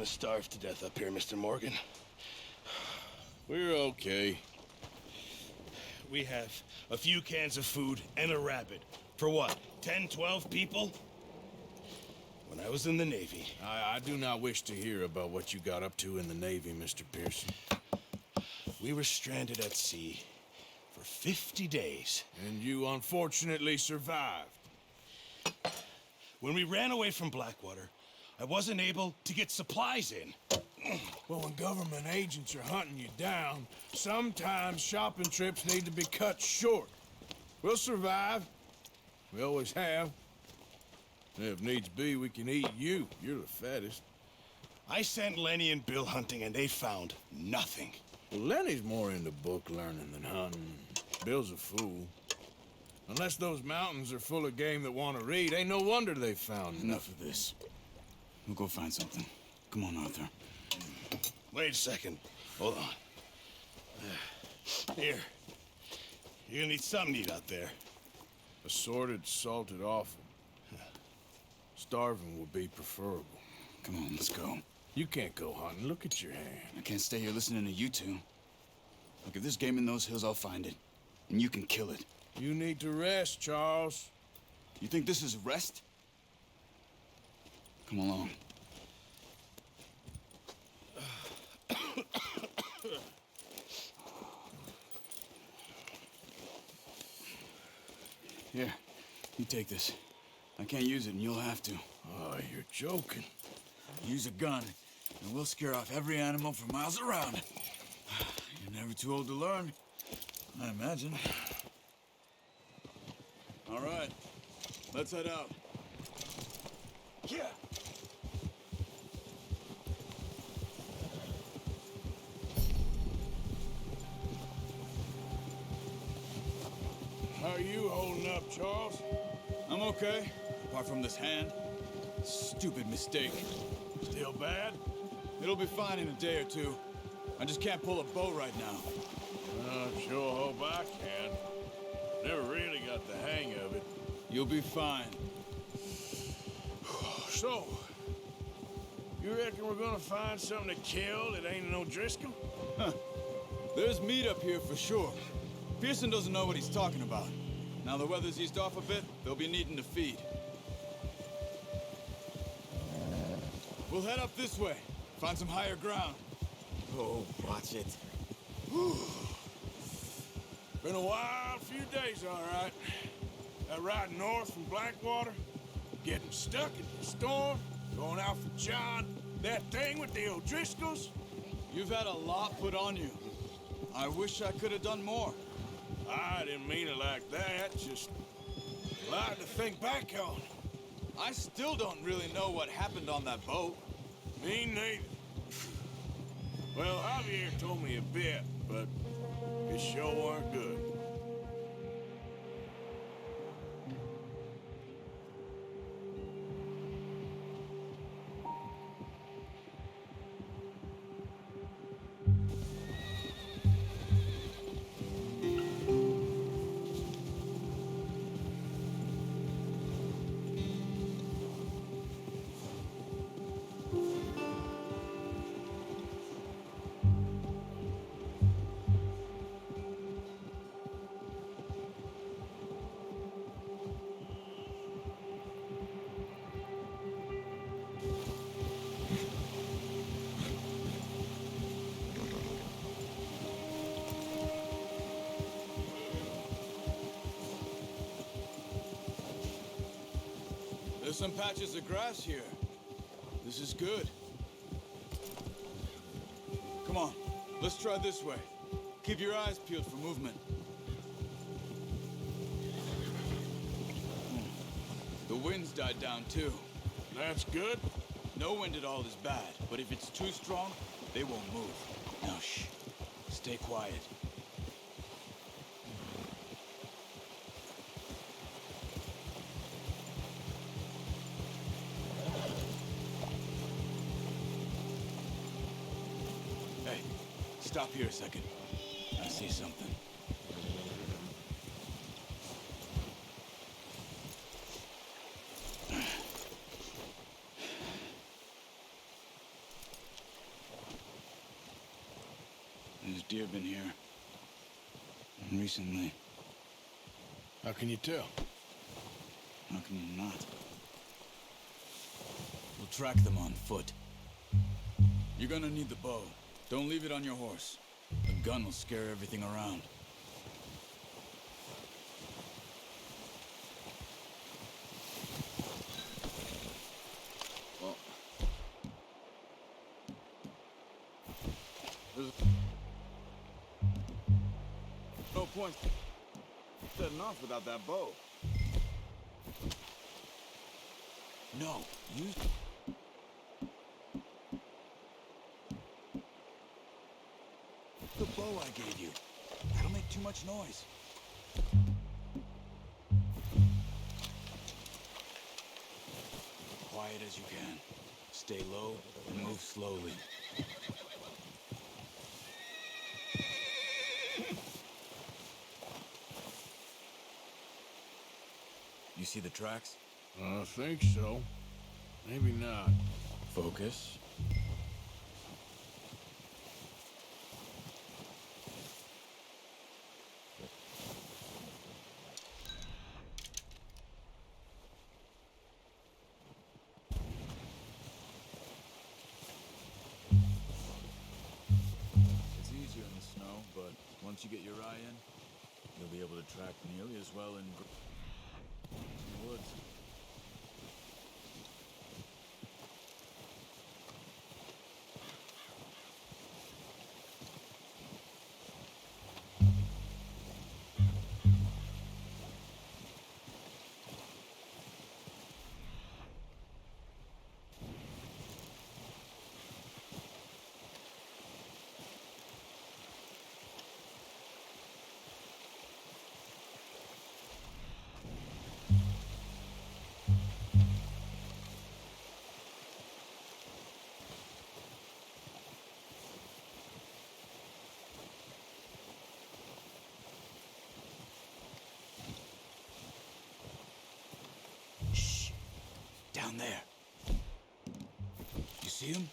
starve to death up here, Mr. Morgan. We're okay. We have a few cans of food and a rabbit. For what, 10, 12 people? When I was in the Navy... I do not wish to hear about what you got up to in the Navy, Mr. Pearson. We were stranded at sea for 50 days. And you unfortunately survived. When we ran away from Blackwater, I wasn't able to get supplies in. Well, when government agents are hunting you down, sometimes shopping trips need to be cut short. We'll survive. We always have. And if needs be, we can eat you. You're the fattest. I sent Lenny and Bill hunting, and they found nothing. Well, Lenny's more into book learning than hunting. Bill's a fool. Unless those mountains are full of game that want to read, ain't no wonder they found Enough of this. We'll go find something. Come on, Arthur. Wait a second. Hold on. Here. You're gonna need something to eat out there. Assorted, salted offal. Starving would be preferable. Come on, let's go. You can't go hunting. Look at your hand. I can't stay here listening to you two. Look, if there's game in those hills, I'll find it. And you can kill it. You need to rest, Charles. You think this is rest? Come along. Here, you take this. I can't use it, and you'll have to. Oh, you're joking. Use a gun, and we'll scare off every animal for miles around. You're never too old to learn, I imagine. All right, let's head out. Yeah. How are you holding up, Charles? I'm okay, apart from this hand. Stupid mistake. Still bad? It'll be fine in a day or two. I just can't pull a bow right now. I sure hope I can. Never really got the hang of it. You'll be fine. So, you reckon we're gonna find something to kill that ain't no Driscoll? Huh. There's meat up here for sure. Pearson doesn't know what he's talking about. Now the weather's eased off a bit, they'll be needing to feed. We'll head up this way. Find some higher ground. Oh, watch it. Been a wild few days, all right. That ride north from Blackwater, getting stuck in the storm, going out for John, that thing with the O'Driscolls. You've had a lot put on you. I wish I could have done more. I didn't mean it like that, just a lot to think back on. I still don't really know what happened on that boat. Me neither. Well, Javier told me a bit, but it sure weren't good. There's some patches of grass here. This is good. Come on, let's try this way. Keep your eyes peeled for movement. The wind's died down too. That's good. No wind at all is bad, but if it's too strong, they won't move. Now shh, stay quiet. Hey, stop here a second. I see something. deer been here. And recently. How can you tell? How can you not? We'll track them on foot. You're gonna need the bow. Don't leave it on your horse. A gun will scare everything around. Well, there's no point setting off without that bow. No, use the bow I gave you. That'll make too much noise. Quiet as you can. Stay low and move slowly. You see the tracks? I think so. Maybe not. Focus. It's easier in the snow, but once you get your eye in, you'll be able to track nearly as well in the woods. Down there. You see him?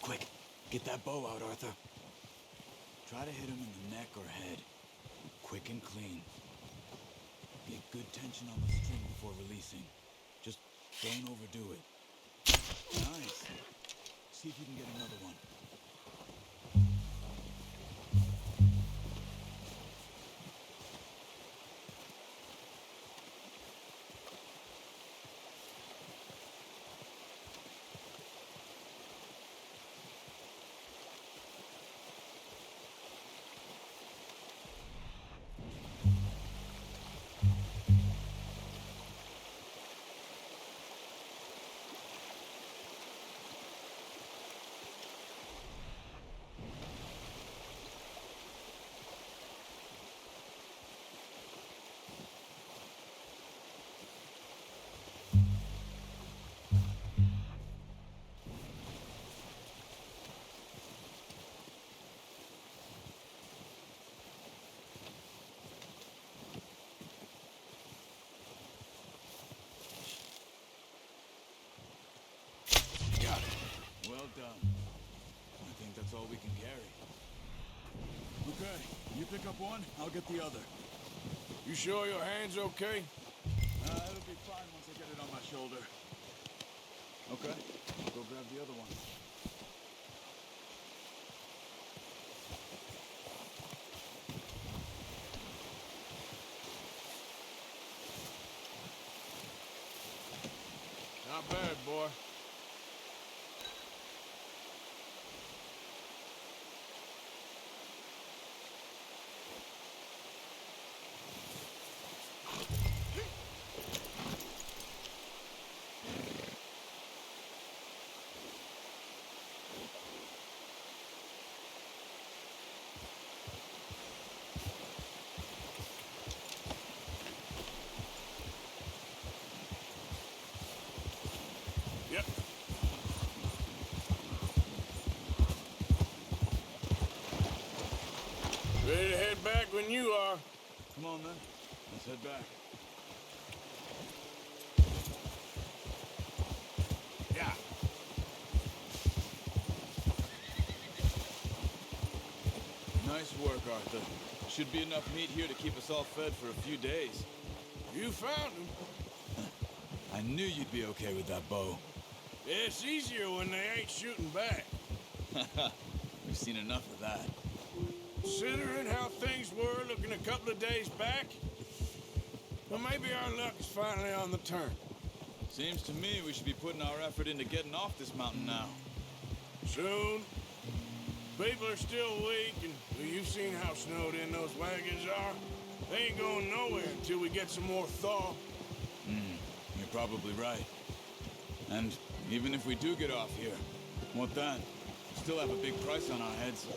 Quick, get that bow out, Arthur. Try to hit him in the neck or head. Quick and clean. Get good tension on the string before releasing. Just don't overdo it. Nice. See if you can get another one. Well done. I think that's all we can carry. Okay, you pick up one, I'll get the other. You sure your hand's okay? It'll be fine once I get it on my shoulder. Okay, I'll go grab the other one. Not bad, boy. Yep. Ready to head back when you are. Come on, then. Let's head back. Yeah. Nice work, Arthur. Should be enough meat here to keep us all fed for a few days. You found him. I knew you'd be okay with that bow. It's easier when they ain't shooting back. We've seen enough of that. Considering how things were looking a couple of days back, well, maybe our luck is finally on the turn. Seems to me we should be putting our effort into getting off this mountain now. Soon. People are still weak, and well, you've seen how snowed in those wagons are. They ain't going nowhere until we get some more thaw. You're probably right. And even if we do get off here, what then? Still have a big price on our heads.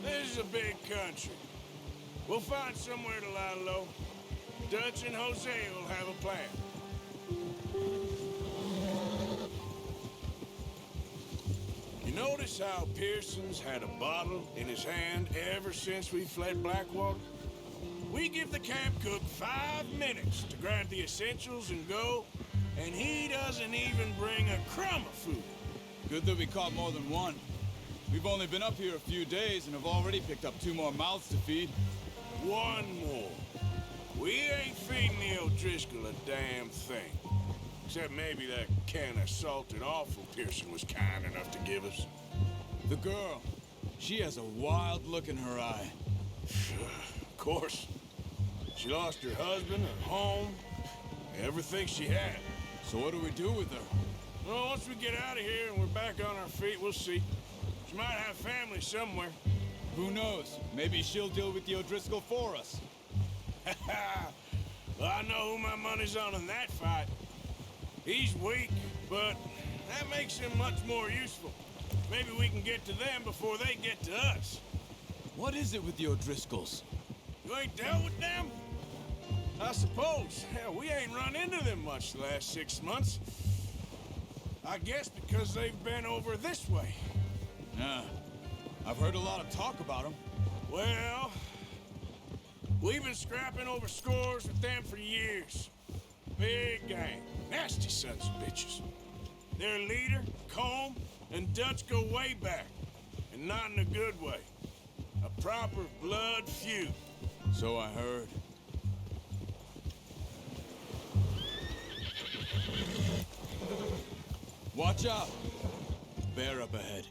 This is a big country. We'll find somewhere to lie low. Dutch and Jose will have a plan. You notice how Pearson's had a bottle in his hand ever since we fled Blackwater? We give the camp cook 5 minutes to grab the essentials and go, and he doesn't even bring a crumb of food. Good that we caught more than one. We've only been up here a few days and have already picked up 2 more mouths to feed. 1 more. We ain't feeding the O'Driscoll a damn thing. Except maybe that can of salted offal Pearson was kind enough to give us. The girl, she has a wild look in her eye. Of course. She lost her husband, her home, everything she had. So what do we do with her? Well, once we get out of here and we're back on our feet, we'll see. She might have family somewhere. Who knows? Maybe she'll deal with the O'Driscoll for us. Well, I know who my money's on in that fight. He's weak, but that makes him much more useful. Maybe we can get to them before they get to us. What is it with the O'Driscolls? You ain't dealt with them? I suppose. Hell, we ain't run into them much the last 6 months. I guess because they've been over this way. Yeah. I've heard a lot of talk about them. Well, we've been scrapping over scores with them for years. Big gang. Nasty sons of bitches. Their leader, Combe, and Dutch go way back. And not in a good way. A proper blood feud. So I heard. Watch out! Bear up ahead.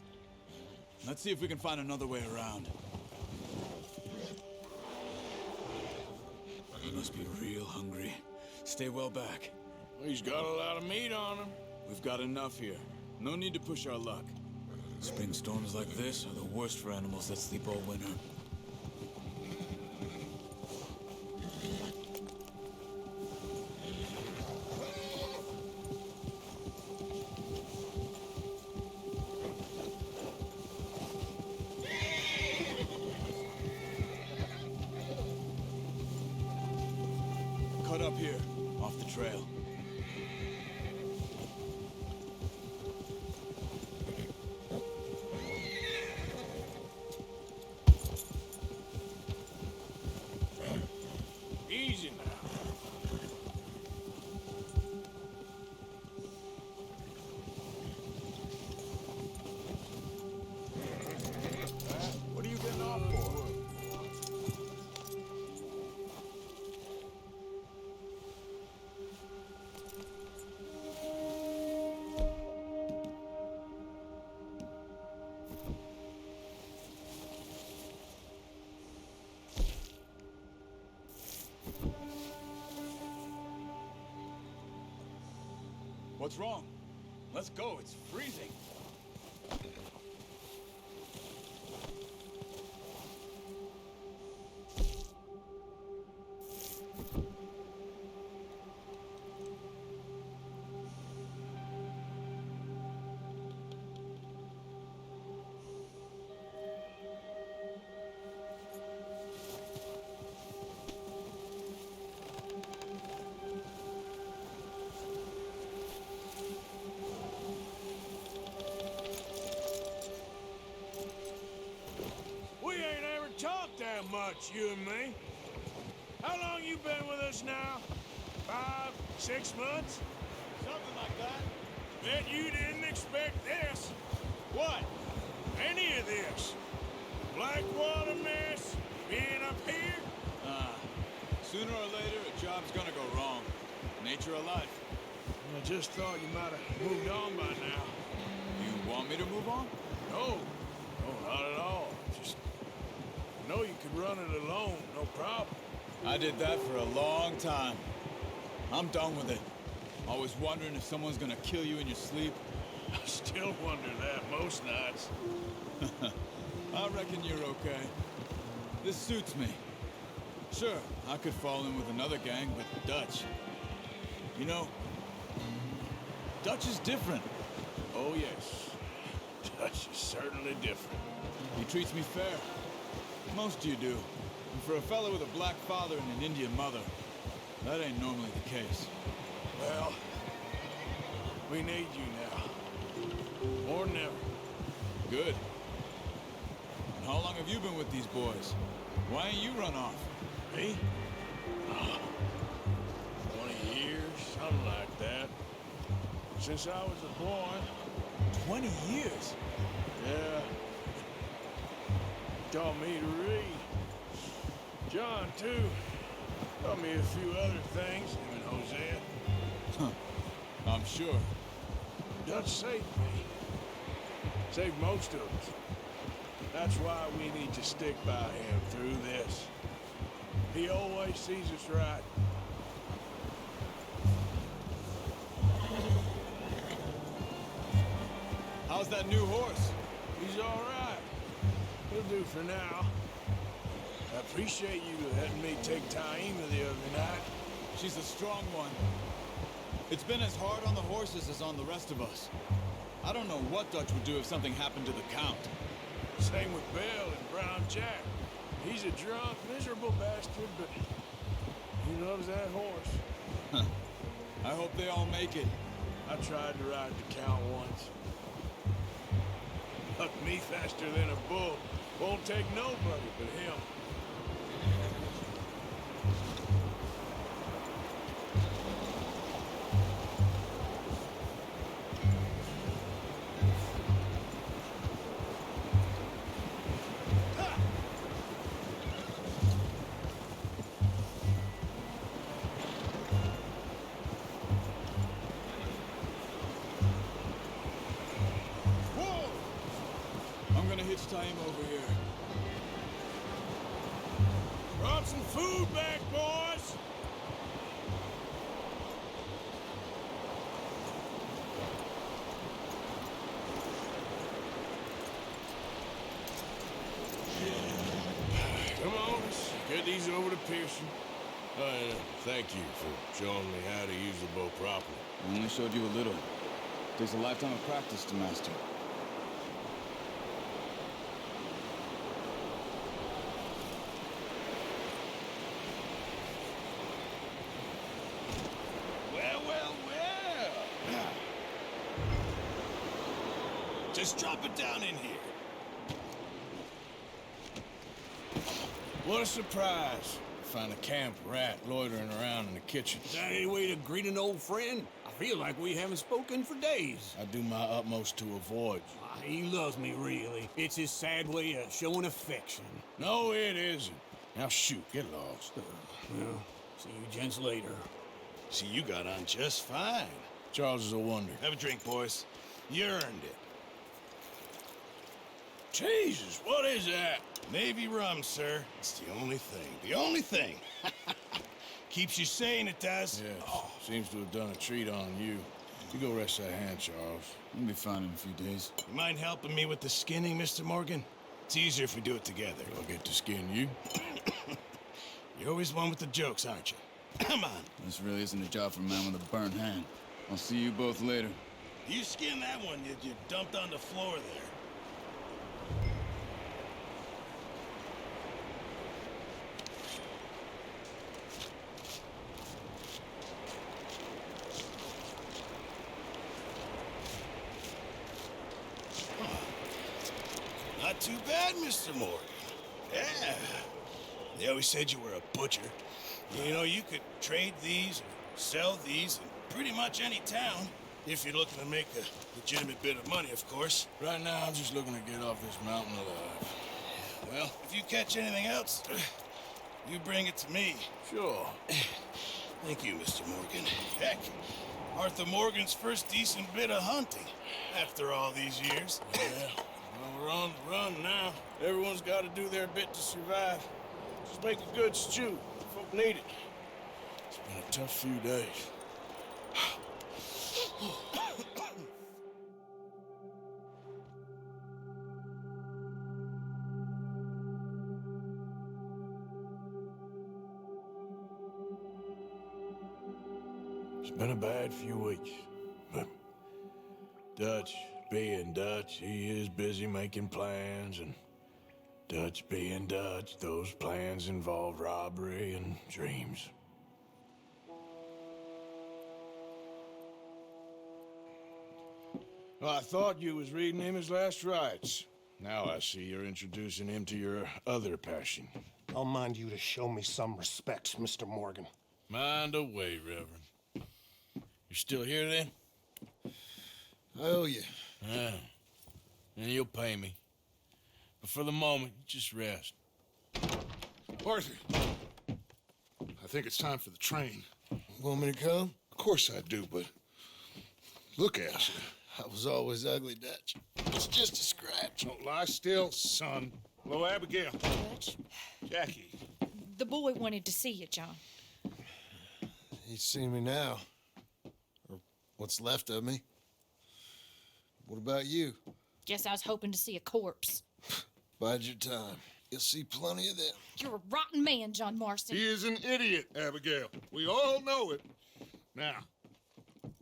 Let's see if we can find another way around. He must be real hungry. Stay well back. He's got a lot of meat on him. We've got enough here. No need to push our luck. Spring storms like this are the worst for animals that sleep all winter. Cut up here, off the trail. Easy now. What are you getting off for? What's wrong? Let's go, it's freezing. Talk that much, you and me. How long you been with us now? 5, 6 months? Something like that. Bet you didn't expect this. What? Any of this. Blackwater, miss? Being up here? Sooner or later, a job's gonna go wrong. Nature of life. I just thought you might have moved on by now. You want me to move on? No. No, not at all. Just know you could run it alone, no problem. I did that for a long time. I'm done with it. Always wondering if someone's gonna kill you in your sleep. I still wonder that most nights. I reckon you're okay. This suits me. Sure, I could fall in with another gang, but Dutch. You know, Dutch is different. Oh, yes. Dutch is certainly different. He treats me fair. Most of you do. And for a fellow with a black father and an Indian mother, that ain't normally the case. Well, we need you now. More than ever. Good. And how long have you been with these boys? Why ain't you run off? Me? 20 years, something like that. Since I was a boy. 20 years? Yeah. Taught me to read. John, too. Taught me a few other things, him and Hosea. I'm sure. Dutch saved me. Saved most of us. That's why we need to stick by him through this. He always sees us right. How's that new horse? He's all right. He'll do for now. I appreciate you letting me take Taima the other night. She's a strong one. It's been as hard on the horses as on the rest of us. I don't know what Dutch would do if something happened to the Count. Same with Bill and Brown Jack. He's a drunk, miserable bastard, but he loves that horse. I hope they all make it. I tried to ride the Count once. Bucked me faster than a bull. Won't take nobody but him. I'm gonna hitch Taima over here. Brought some food back, boys! Come on, let's get these over to Pearson. Thank you for showing me how to use the bow properly. I only showed you a little. Takes a lifetime of practice to master. Well. Just drop it down in here. What a surprise. Find a camp rat loitering around in the kitchen. Is that any way to greet an old friend? I feel like we haven't spoken for days. I do my utmost to avoid you. He loves me, really. It's his sad way of showing affection. No, it isn't. Now shoot, get lost. Well, see you gents later. See, you got on just fine. Charles is a wonder. Have a drink, boys. You earned it. Jesus, what is that? Navy rum, sir. It's the only thing. The only thing. Keeps you sane, it does. Yes, seems to have done a treat on you. You go rest that hand, Charles. We'll be fine in a few days. You mind helping me with the skinning, Mr. Morgan? It's easier if we do it together. I'll get to skin you. You're always one with the jokes, aren't you? Come on. This really isn't a job for a man with a burnt hand. I'll see you both later. You skinned that one you dumped on the floor there. Not too bad, Mr. Morgan. Yeah. They always said you were a butcher. You know, you could trade these or sell these in pretty much any town. If you're looking to make a legitimate bit of money, of course. Right now, I'm just looking to get off this mountain alive. Well, if you catch anything else, you bring it to me. Sure. Thank you, Mr. Morgan. Heck, Arthur Morgan's first decent bit of hunting after all these years. Yeah, well, we're on the run now. Everyone's got to do their bit to survive. Just make a good stew. Folk need it. It's been a tough few days. It's been a bad few weeks, but Dutch being Dutch, he is busy making plans, and Dutch being Dutch, those plans involve robbery and dreams. Well, I thought you was reading him his last rites. Now I see you're introducing him to your other passion. I'll mind you to show me some respect, Mr. Morgan. Mind away, Reverend. You're still here, then? I owe you. Yeah. And you'll pay me. But for the moment, just rest. Arthur, I think it's time for the train. Want me to come? Of course I do, but look at you. I was always ugly, Dutch. It's just a scratch. Don't lie still, son. Hello, Abigail. Dutch, Jackie. the boy wanted to see you, John. He's seen me now. Or what's left of me. What about you? Guess I was hoping to see a corpse. Bide your time. You'll see plenty of them. You're a rotten man, John Marston. He is an idiot, Abigail. We all know it. Now,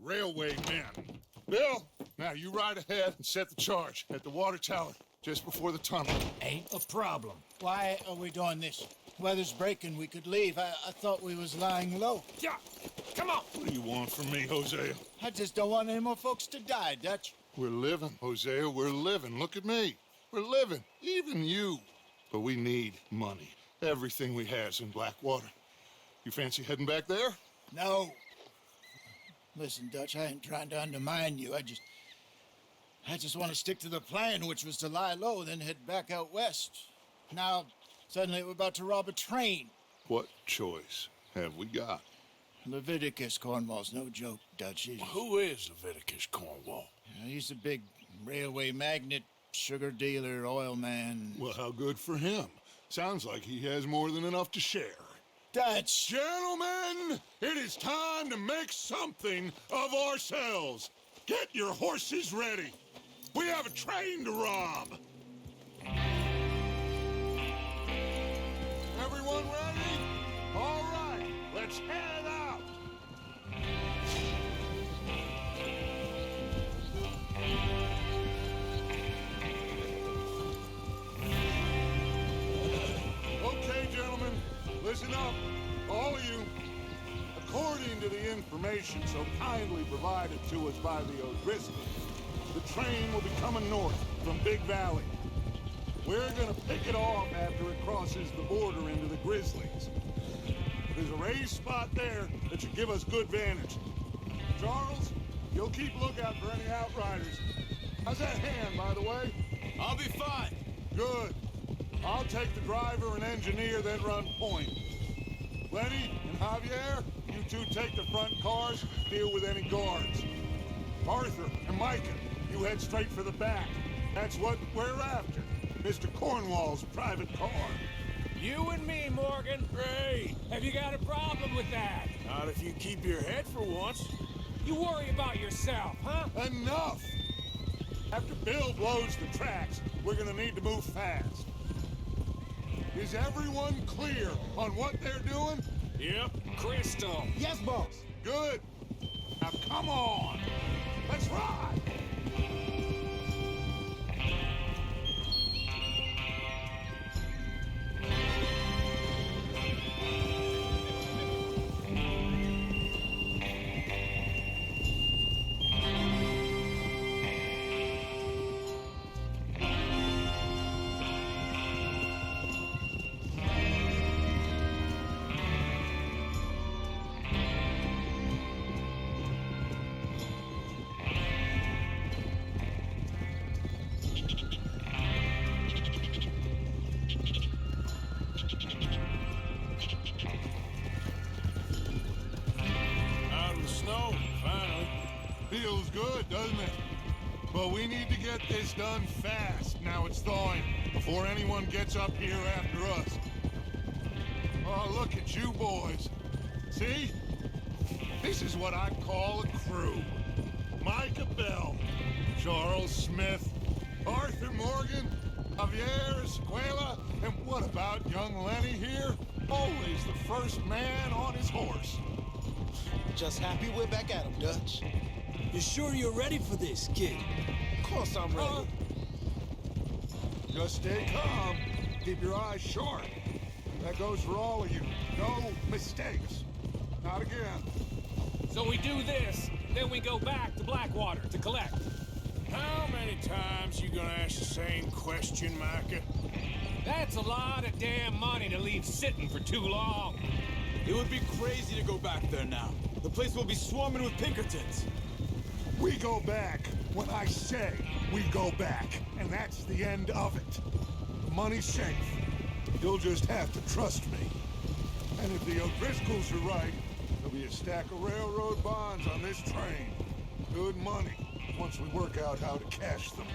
railway men. Bill, now you ride ahead and set the charge at the water tower just before the tunnel. Ain't a problem. Why are we doing this? Weather's breaking. We could leave. I thought we was lying low. Yeah, come on. What do you want from me, Hosea? I just don't want any more folks to die, Dutch. We're living, Hosea. We're living. Look at me. We're living. Even you. But we need money. Everything we has in Blackwater. You fancy heading back there? No. Listen, Dutch, I ain't trying to undermine you. I just want to stick to the plan, which was to lie low, then head back out west. Now, suddenly we're about to rob a train. What choice have we got? Leviticus Cornwall's no joke, Dutch. Who is Leviticus Cornwall? He's a big railway magnate, sugar dealer, oil man. Well, how good for him. Sounds like he has more than enough to share. Dutch! Gentlemen, it is time to make something of ourselves. Get your horses ready. We have a train to rob. Everyone ready? All right, let's head out. Okay, gentlemen, listen up, all of you. According to the information so kindly provided to us by the O'Driscolls, the train will be coming north from Big Valley. We're gonna pick it off after it crosses the border into the Grizzlies. There's a raised spot there that should give us good vantage. Charles, you'll keep lookout for any outriders. How's that hand, by the way? I'll be fine. Good. I'll take the driver and engineer, then run point. Lenny and Javier, you two take the front cars, deal with any guards. Arthur and Micah, you head straight for the back. That's what we're after. Mr. Cornwall's private car. You and me, Morgan. Great. Have you got a problem with that? Not if you keep your head for once. You worry about yourself, huh? Enough! After Bill blows the tracks, we're gonna need to move fast. Is everyone clear on what they're doing? Yep. Crystal. Yes, boss. Good. Now come on. Let's ride. feels good, doesn't it? But we need to get this done fast. Now it's thawing, before anyone gets up here after us. Oh, look at you boys. See? This is what I call a crew. Micah Bell, Charles Smith, Arthur Morgan, Javier Escuela, and what about young Lenny here? Always the first man on his horse. Just happy we're back at him, Dutch. You sure you're ready for this, kid? Of course I'm ready. Just stay calm. Keep your eyes sharp. That goes for all of you. No mistakes. Not again. So we do this, then we go back to Blackwater to collect. How many times you gonna ask the same question, Micah? That's a lot of damn money to leave sitting for too long. It would be crazy to go back there now. The place will be swarming with Pinkertons. We go back when I say we go back, and that's the end of it. The money's safe. You'll just have to trust me. And if the O'Driscolls are right, there'll be a stack of railroad bonds on this train. Good money, once we work out how to cash them.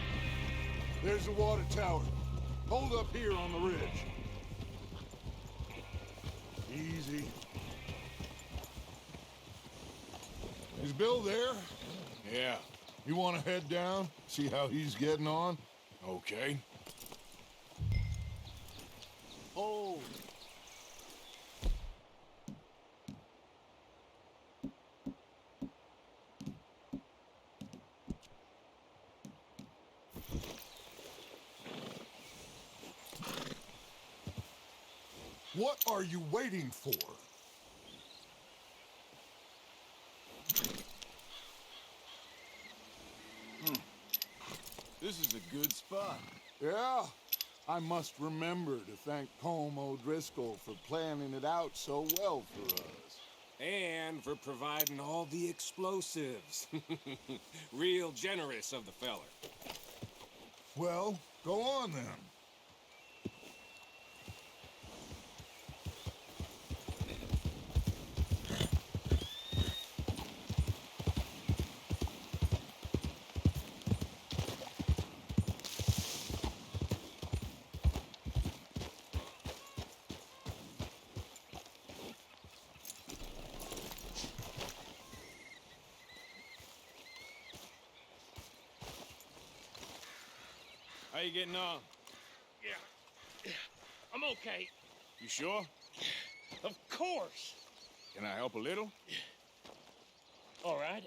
There's the water tower. Hold up here on the ridge. Easy. Is Bill there? Yeah, You want to head down, see how he's getting on? okay. Oh. What are you waiting for? This is a good spot. Yeah, I must remember to thank Colm O'Driscoll for planning it out so well for us. And for providing all the explosives. Real generous of the feller. Well, go on then. How you getting on? Yeah, I'm okay. You sure? Of course. Can I help a little? All right.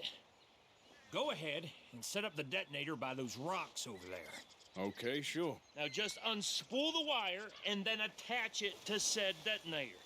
Go ahead and set up the detonator by those rocks over there. Okay, sure. Now just unspool the wire and then attach it to said detonator.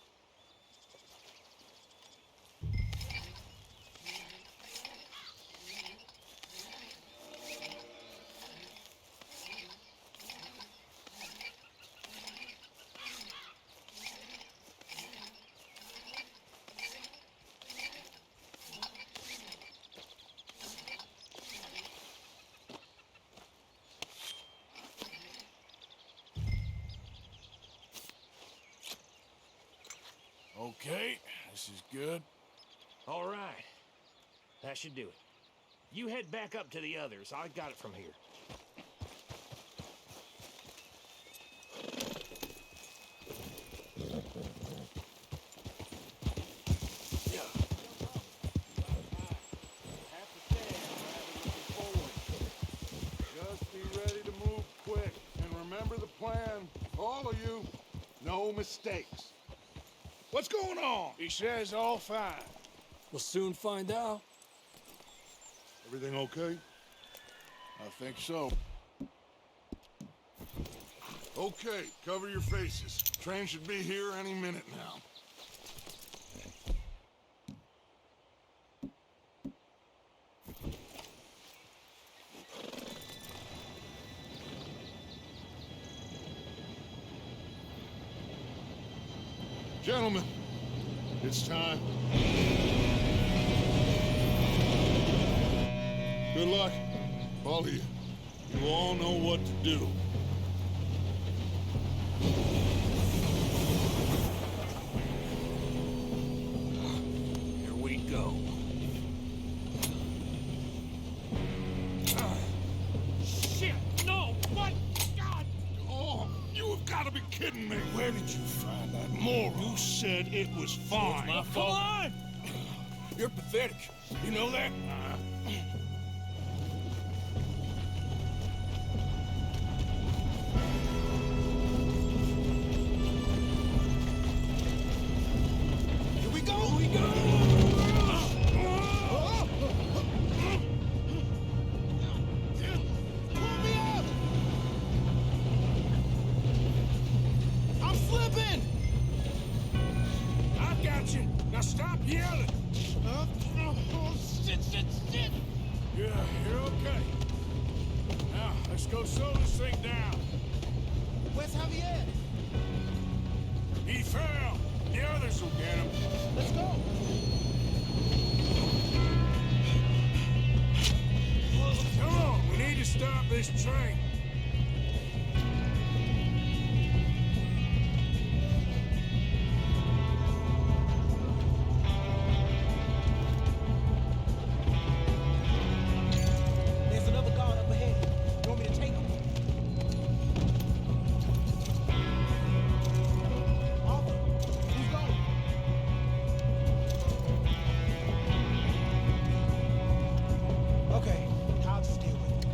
Okay, this is good. All right. That should do it. You head back up to the others. I got it from here. Just be ready to move quick. And remember the plan. All of you, no mistakes. What's going on? He says all fine. We'll soon find out. Everything okay? I think so. Okay, cover your faces. Train should be here any minute now. Gentlemen, it's time. Good luck, all of you. You all know what to do. Here we go. threaten me. Where did you find that moron? You said it was fine. My fault. Come on! You're pathetic. You know that? Here we go! Here we go! Pull me up! I'm slipping! I got you. Now stop yelling. Shit! Yeah, you're okay. Now, let's go slow this thing down. Where's Javier? He fell. The others will get him. Let's go! Come on, we need to stop this train. There's another guard up ahead. You want me to take him? Arthur, who's going? Okay, I'll just deal with it.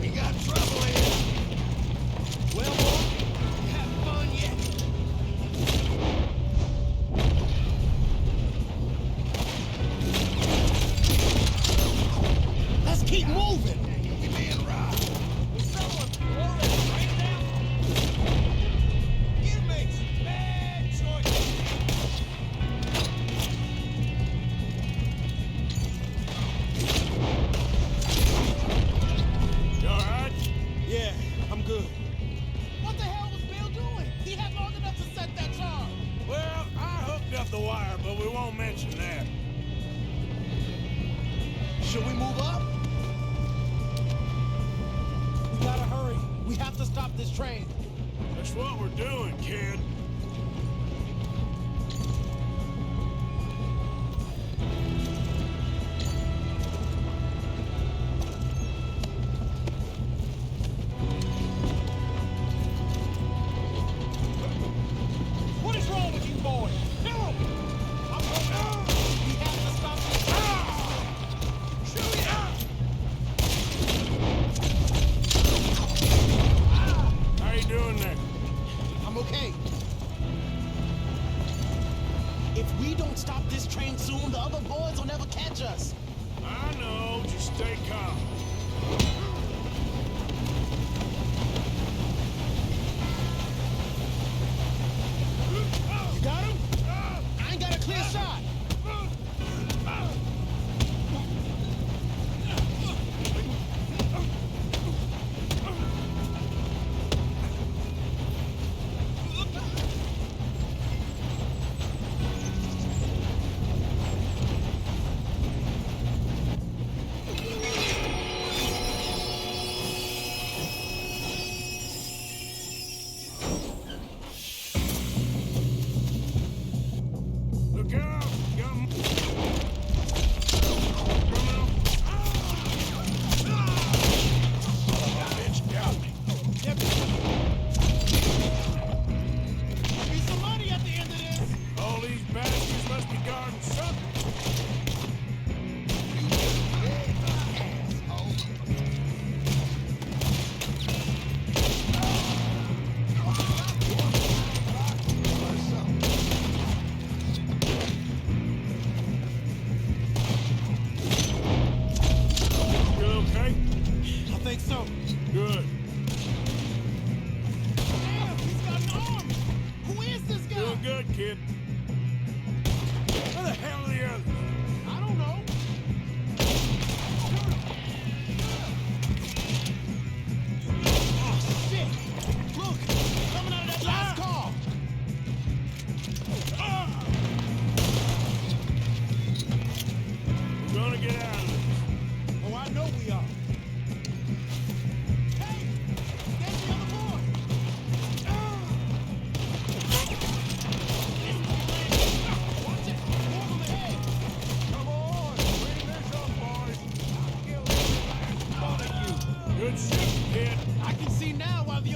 We got trouble here. Well, boy, have fun yet. Let's keep moving. We being robbed. Someone order right now. You make some bad choices. You all right? Yeah, I'm good. What the hell was Bill doing? He had long enough to set that charge. Well, I hooked up the wire, but we won't mention that. Should we move up? We gotta hurry. We have to stop this train. That's what we're doing, kid. What is wrong with you boys? No! I'm going out. We have to stop this train. Shoot it! How you doing there? I'm okay. If we don't stop this train soon, the other boys will never catch us. I know. Just stay calm. You got him? I ain't got a clear shot.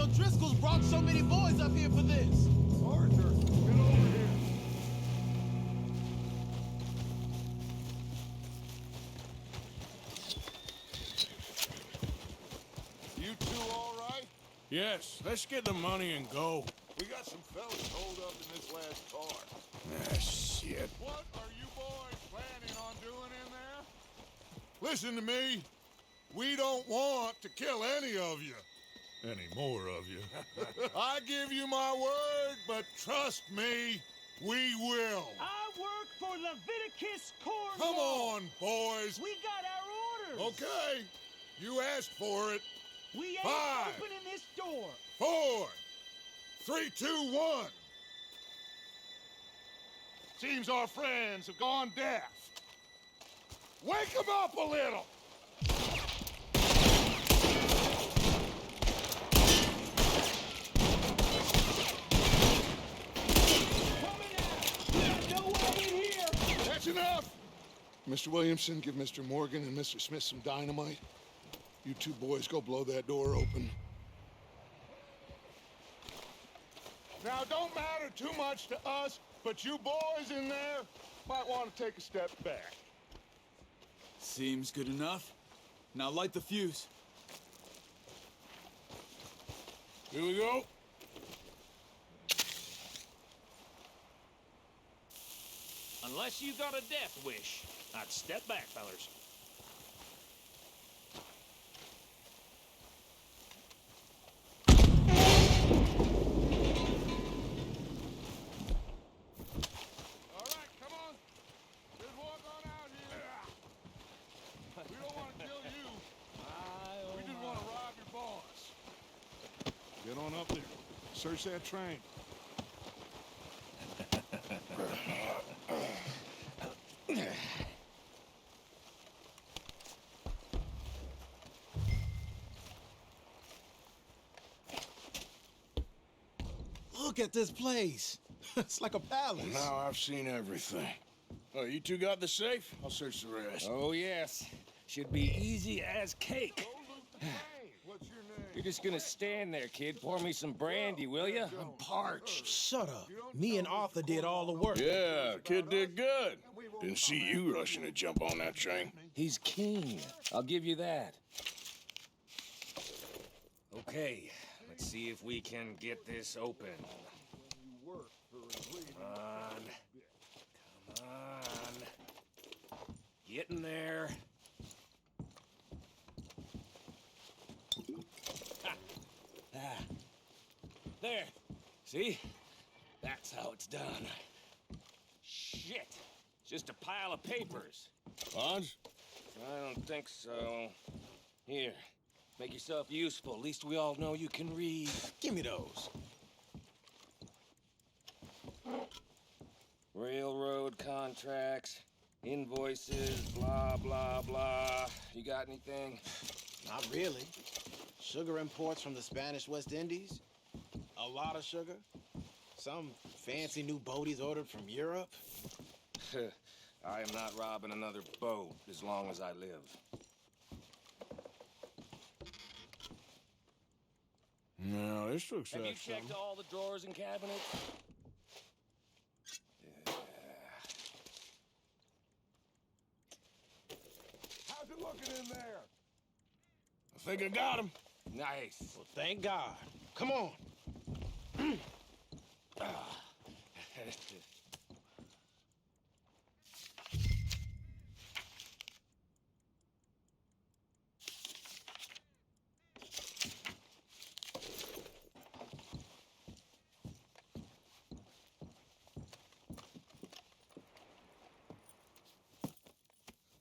O'Driscolls brought so many boys up here for this? Arthur, get over here. You two all right? Yes, let's get the money and go. We got some fellas holed up in this last car. Ah, shit. What are you boys planning on doing in there? Listen to me. We don't want to kill any of you. Any more of you. I give you my word, but trust me, we will. I work for Leviticus Corps. Come on, boys. We got our orders. Okay. You asked for it. We ain't 5, opening this door. 4, 3, 2, 1. Seems our friends have gone deaf. Wake them up a little. That's enough! Mr. Williamson, give Mr. Morgan and Mr. Smith some dynamite. You two boys go blow that door open. Now, don't matter too much to us, but you boys in there might want to take a step back. Seems good enough. Now light the fuse. Here we go. Unless you got a death wish, I'd step back, fellers. All right, come on. Just walk on out here. We don't want to kill you. We just want to rob your boss. Get on up there. Search that train. Look at this place. It's like a palace. Now I've seen everything. Oh, you two got the safe? I'll search the rest. Oh, yes. Should be easy as cake. What's your name? You're just gonna stand there, kid. Pour me some brandy, will you? I'm parched. Shut up. Me and Arthur did all the work. Yeah, kid did good. Didn't see you rushing to jump on that train. He's keen. I'll give you that. Okay, let's see if we can get this open. Come on. Come on. Get in there. There. See? That's how it's done. Shit. Just a pile of papers. Bonds? I don't think so. Here. Make yourself useful. At least we all know you can read. Give me those. Railroad contracts, invoices, blah, blah, blah. You got anything? Not really. Sugar imports from the Spanish West Indies. A lot of sugar. Some fancy new boat he's ordered from Europe. I am not robbing another boat as long as I live. No, this looks Have you like checked something. all the drawers and cabinets? How's it looking in there? I think I got him. Nice. Well, thank God. Come on.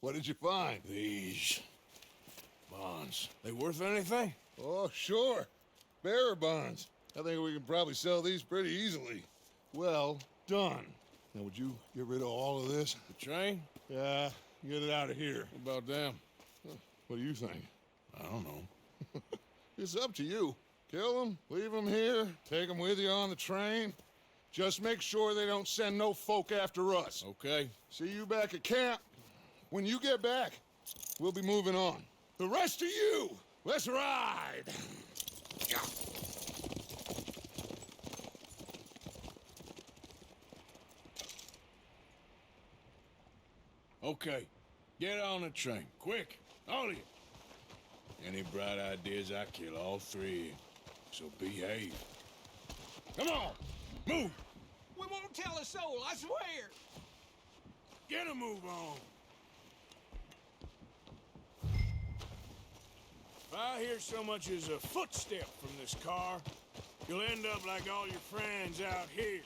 What did you find? These bonds. They worth anything? Oh, sure. Bearer bonds. I think we can probably sell these pretty easily. Well done. Now, would you get rid of all of this? The train? Yeah, get it out of here. What about them? What do you think? I don't know. It's up to you. Kill them, leave them here, take them with you on the train. Just make sure they don't send no folk after us. Okay. See you back at camp. When you get back, we'll be moving on. The rest of you, let's ride! Okay. Get on the train. Quick. All of you. Any bright ideas, I kill all three of you. So behave. Come on! Move! We won't tell a soul, I swear! Get a move on! If I hear so much as a footstep from this car, you'll end up like all your friends out here.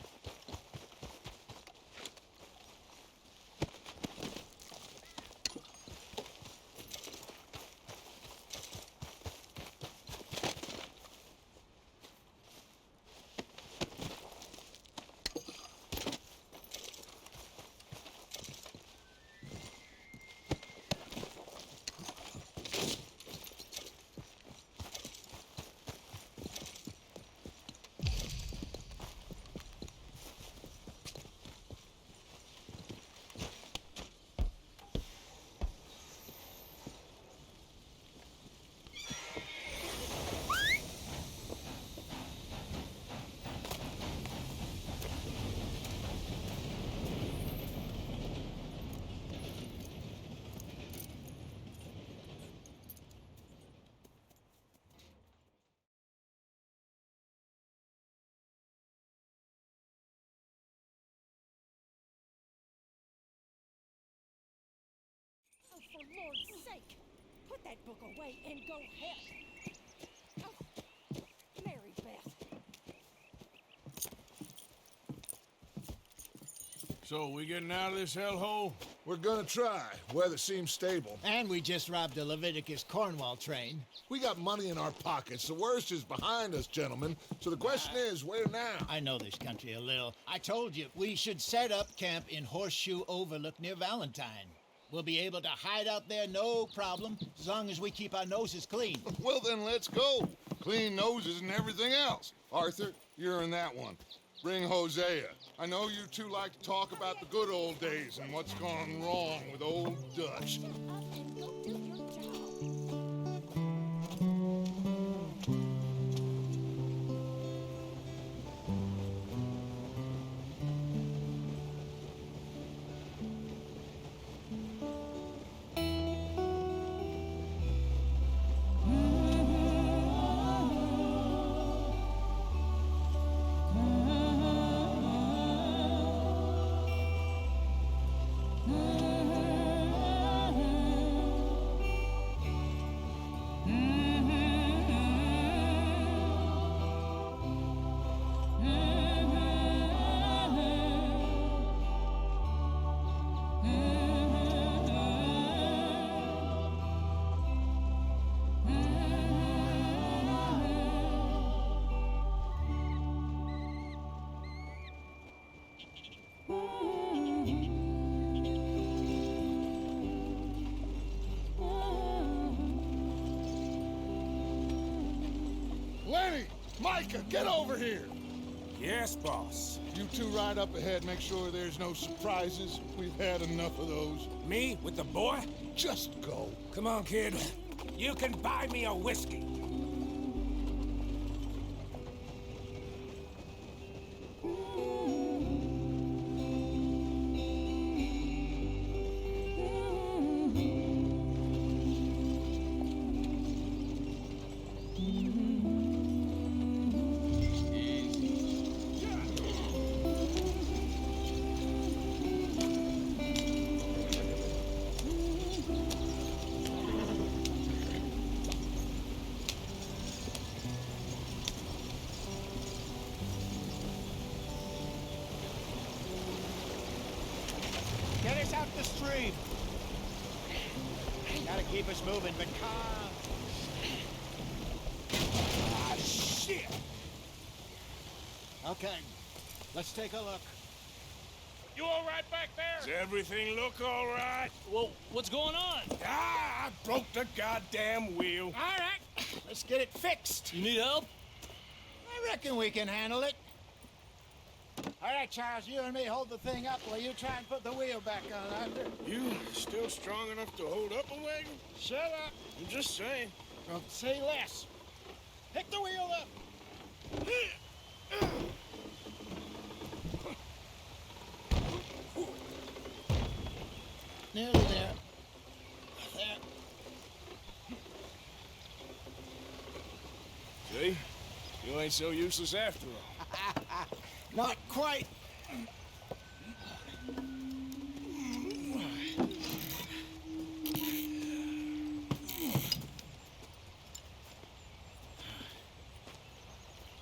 Oh, for Lord's sake, put that book away and go help. Oh, Mary Beth. So, we getting out of this hellhole? We're gonna try. Weather seems stable. And we just robbed a Leviticus Cornwall train. We got money in our pockets. The worst is behind us, gentlemen. So the question is, where now? I know this country a little. I told you, we should set up camp in Horseshoe Overlook near Valentine. We'll be able to hide out there, no problem, as long as we keep our noses clean. Well, then let's go. Clean noses and everything else. Arthur, you're in that one. Bring Hosea. I know you two like to talk about the good old days and what's gone wrong with old Dutch. Shut up and go do your job. Lenny! Micah, get over here! Yes, boss. You two ride up ahead, make sure there's no surprises. We've had enough of those. Me with the boy? Just go. Come on, kid. You can buy me a whiskey. Get us out the stream. Gotta keep us moving, but calm. Ah, shit! Okay, let's take a look. You all right back there? Does everything look all right? Well, what's going on? Ah, I broke the goddamn wheel. All right, let's get it fixed. You need help? I reckon we can handle it. All right, Charles, you and me hold the thing up while you try and put the wheel back on, Arthur. You still strong enough to hold up a wagon? Shut up. I'm just saying. Well, say less. Pick the wheel up. Nearly You ain't so useless after all. Not quite.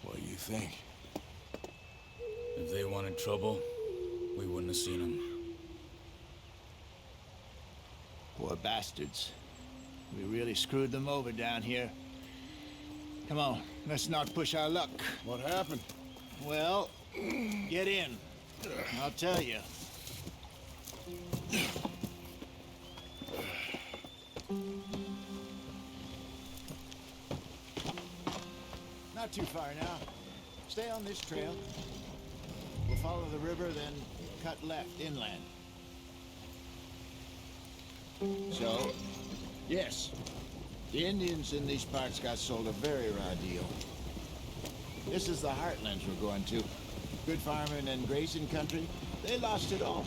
What do you think? If they wanted trouble, we wouldn't have seen them. Poor bastards. We really screwed them over down here. Come on, let's not push our luck. What happened? Well, get in. I'll tell you. Not too far now. Stay on this trail. We'll follow the river, then cut left inland. So, yes, the Indians in these parts got sold a very raw deal. This is the heartlands we're going to. Good farming and grazing country, they lost it all.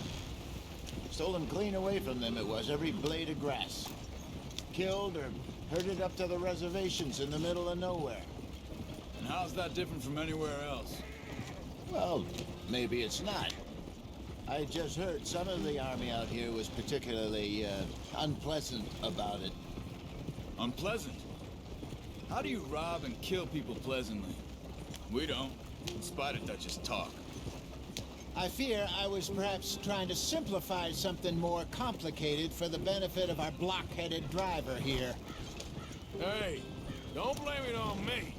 Stolen clean away from them it was, every blade of grass. Killed or herded up to the reservations in the middle of nowhere. And how's that different from anywhere else? Well, maybe it's not. I just heard some of the army out here was particularly unpleasant about it. Unpleasant? How do you rob and kill people pleasantly? We don't, in spite of Dutch's talk. I fear I was perhaps trying to simplify something more complicated for the benefit of our block-headed driver here. Hey, don't blame it on me.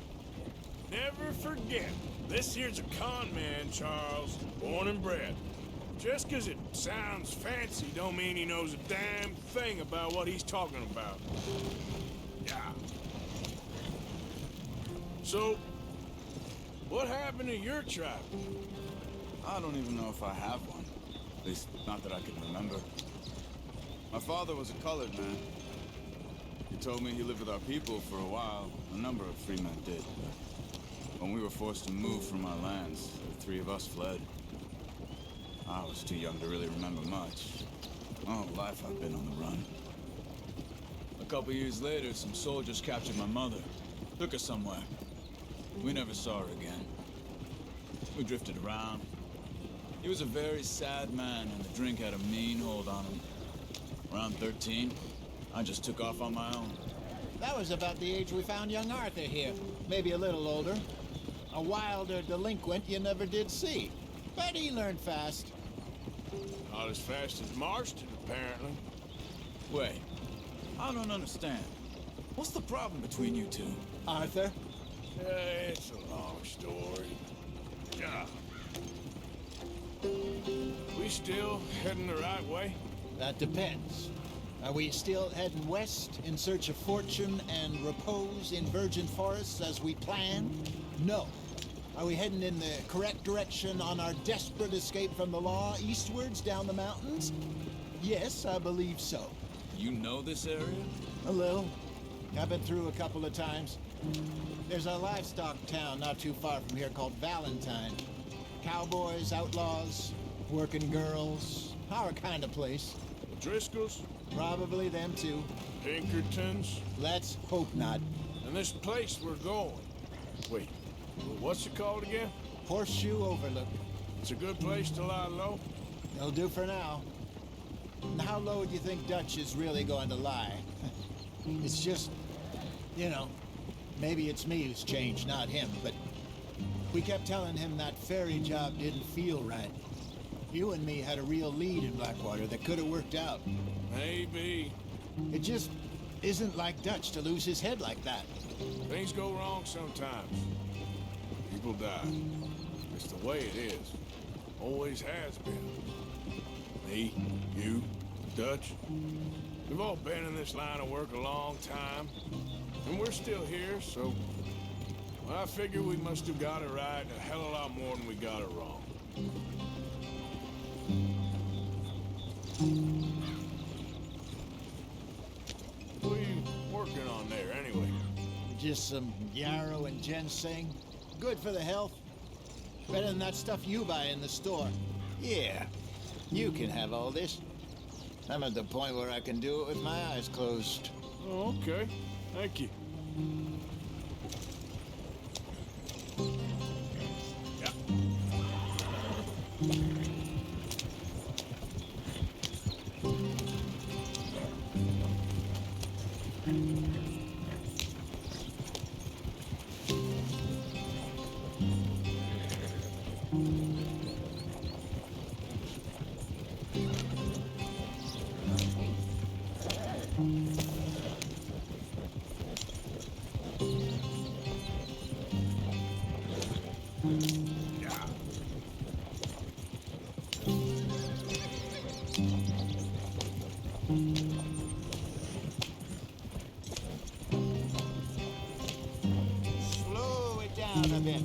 Never forget, this here's a con man, Charles, born and bred. Just 'cause it sounds fancy don't mean he knows a damn thing about what he's talking about. Yeah. So, what happened to your tribe? I don't even know if I have one. At least, not that I can remember. My father was a colored man. He told me he lived with our people for a while. A number of free men did. When we were forced to move from our lands, the three of us fled. I was too young to really remember much. My whole life I've been on the run. A couple years later, some soldiers captured my mother. Took her somewhere. We never saw her again. We drifted around. He was a very sad man, and the drink had a mean hold on him. Around 13, I just took off on my own. That was about the age we found young Arthur here. Maybe a little older. A wilder delinquent you never did see. But he learned fast. Not as fast as Marston, apparently. Wait, I don't understand. What's the problem between you two? Arthur? It's a long story. Yeah. We still heading the right way? That depends. Are we still heading west in search of fortune and repose in virgin forests as we planned? No. Are we heading in the correct direction on our desperate escape from the law eastwards down the mountains? Yes, I believe so. You know this area? A little. I've been through a couple of times. There's a livestock town not too far from here called Valentine. Cowboys, outlaws, working girls, our kind of place. Driscoll's? Probably them too. Pinkertons? Let's hope not. And this place we're going. Wait, what's it called again? Horseshoe Overlook. It's a good place to lie low? It'll do for now. And how low do you think Dutch is really going to lie? It's just, you know, maybe it's me who's changed, not him, but we kept telling him that ferry job didn't feel right. You and me had a real lead in Blackwater that could have worked out. Maybe. It just isn't like Dutch to lose his head like that. Things go wrong sometimes. People die. It's the way it is. Always has been. Me, you, Dutch. We've all been in this line of work a long time. And we're still here, so... well, I figure we must have got it right a hell of a lot more than we got it wrong. What are you working on there, anyway? Just some yarrow and ginseng. Good for the health. Better than that stuff you buy in the store. Yeah, you can have all this. I'm at the point where I can do it with my eyes closed. Oh, okay. Thank you. Slow it down a bit.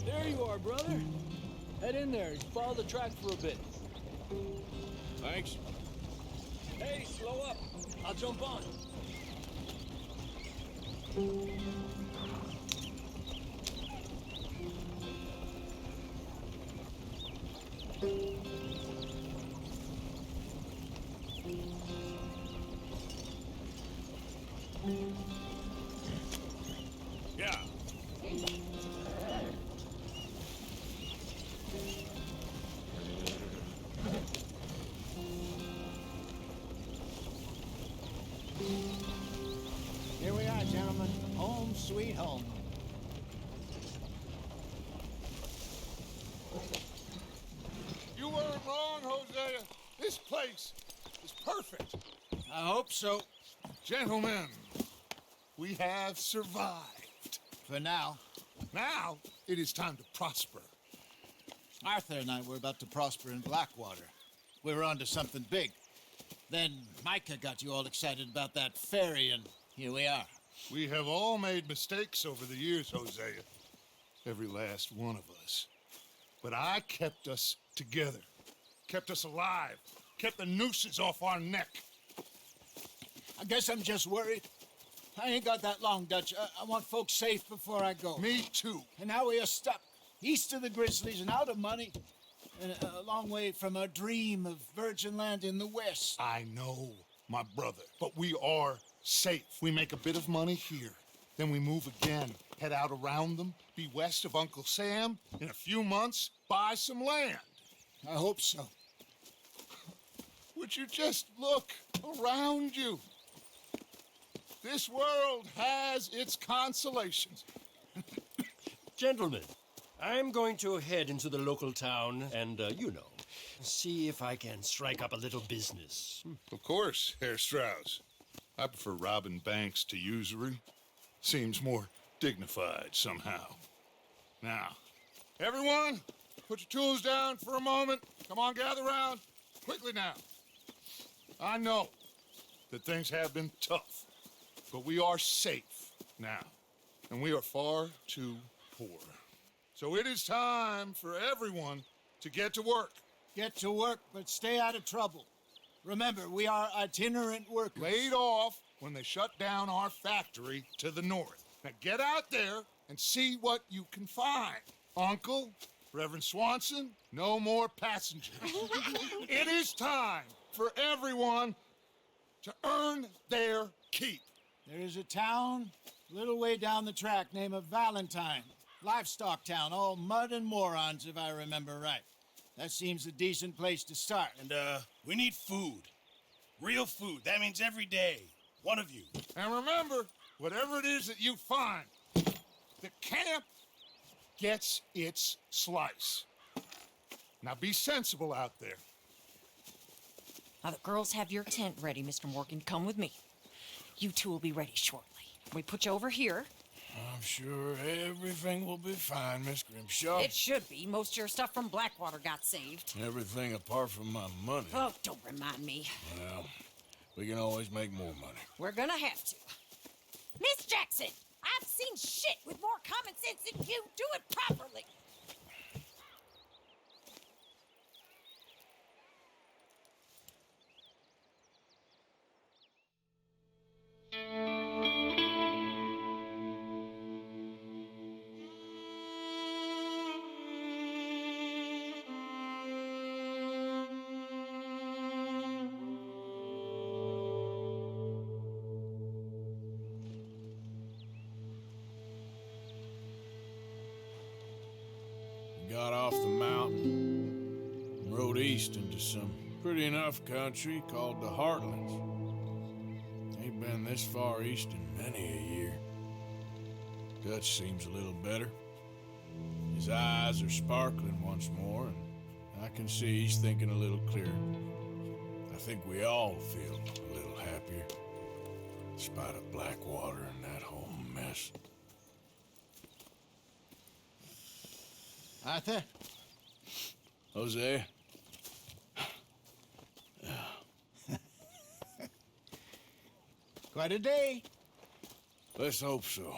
There you are, brother. Head in there and follow the track for a bit. Thanks. Hey, slow up. I'll jump on. Yeah. Here we are, gentlemen. Home sweet home. You weren't wrong, Hosea. This place is perfect. I hope so. Gentlemen, we have survived. For now. Now, it is time to prosper. Arthur and I were about to prosper in Blackwater. We were onto something big. Then Micah got you all excited about that ferry, and here we are. We have all made mistakes over the years, Hosea. Every last one of us. But I kept us together. Kept us alive. Kept the nooses off our neck. I guess I'm just worried. I ain't got that long, Dutch. I want folks safe before I go. Me too. And now we are stuck east of the Grizzlies and out of money. And a long way from our dream of virgin land in the west. I know, my brother. But we are safe. We make a bit of money here. Then we move again. Head out around them. Be west of Uncle Sam. In a few months, buy some land. I hope so. Would you just look around you? This world has its consolations. Gentlemen, I'm going to head into the local town and, see if I can strike up a little business. Of course, Herr Strauss. I prefer robbing banks to usury. Seems more dignified somehow. Now, everyone, put your tools down for a moment. Come on, gather round. Quickly now. I know that things have been tough, but we are safe now, and we are far too poor. So it is time for everyone to get to work. Get to work, but stay out of trouble. Remember, we are itinerant workers. Laid off when they shut down our factory to the north. Now get out there and see what you can find. Uncle, Reverend Swanson, no more passengers. It is time for everyone to earn their keep. There is a town a little way down the track named Valentine. Livestock town, all mud and morons, if I remember right. That seems a decent place to start. And, we need food. Real food. That means every day. One of you. And remember, whatever it is that you find, the camp gets its slice. Now be sensible out there. Now, the girls have your tent ready, Mr. Morgan. Come with me. You two will be ready shortly. We put you over here. I'm sure everything will be fine, Miss Grimshaw. It should be. Most of your stuff from Blackwater got saved. Everything apart from my money. Oh, don't remind me. Well, we can always make more money. We're gonna have to. Miss Jackson, I've seen shit with more common sense than you. Do it properly. got off the mountain and rode east into some pretty enough country called the Heartlands. Ain't been this far east in many a year. Dutch seems a little better. His eyes are sparkling once more, and I can see he's thinking a little clearer. I think we all feel a little happier, in spite of Blackwater and that whole mess. Arthur? Jose? Quite a day. Let's hope so.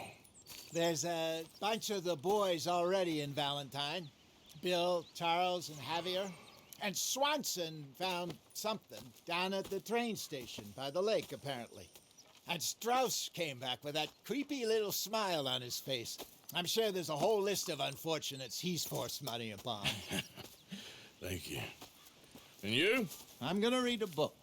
There's a bunch of the boys already in Valentine. Bill, Charles, and Javier. And Swanson found something down at the train station by the lake, apparently. And Strauss came back with that creepy little smile on his face. I'm sure there's a whole list of unfortunates he's forced money upon. Thank you. And you? I'm gonna read a book.